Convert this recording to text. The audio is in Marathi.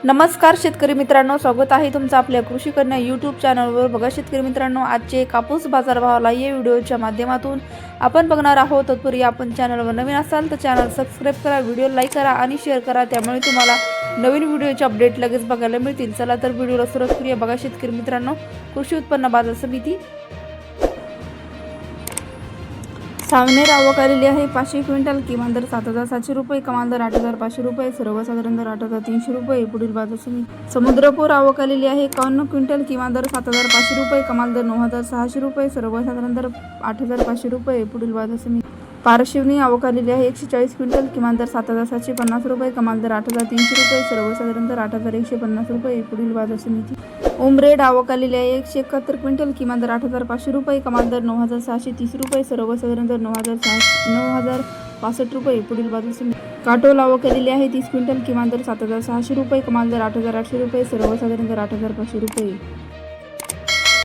नमस्कार शेतकरी मित्रांनो, स्वागत आहे तुमचं आपल्या कृषी कन्या यूट्यूब चॅनलवर। बघा शेतकरी मित्रांनो, आजचे कापूस बाजारभावाला या व्हिडिओच्या माध्यमातून आपण बघणार आहोत। तत्पूर्वी आपण चॅनलवर नवीन असाल तर चॅनल सबस्क्राइब करा, व्हिडिओ लाईक करा आणि शेअर करा, त्यामुळे तुम्हाला नवीन व्हिडिओचे अपडेट लगेच बघायला मिळतील। चला तर व्हिडिओला सुरुवात करूया। बघा शेतकरी मित्रांनो, कृषी उत्पन्न बाजार समिती सावनेर आवक आलेली आहे 500 क्विंटल, किमान दर 7,700 रुपये, कमाल दर 8,500 रुपये, सर्वसाधारण दर 8,300 रुपये। पुढील बाजार समिती समुद्रपूर आवक आलेली आहे 51 क्विंटल, किमान दर 7,500 रुपये, कमाल दर 9,600 रुपये, सर्वसाधारण दर 8,500 रुपये। पुढील बाजार समिती पारशिवनी आवक आलेली आहे 140 क्विंटल, किमान दर 7,750 रुपये, कमाल दर 8,300 रुपये, सर्वसाधारण दर 8,150 रुपये। पुढील बाजार समिती उमरेड आवक आलेली आहे 171 क्विंटल, किमान दर 8,500 रुपये, कमाल दर 9,630 रुपये, सर्वसाधारण दर 9,065 रुपये। पुढील बाजार समिती काटोल आवक आलेली आहे 30 क्विंटल, किमान दर 7,600 रुपये, कमाल दर 8,800 रुपये, सर्वसाधारण दर 8,500 रुपये।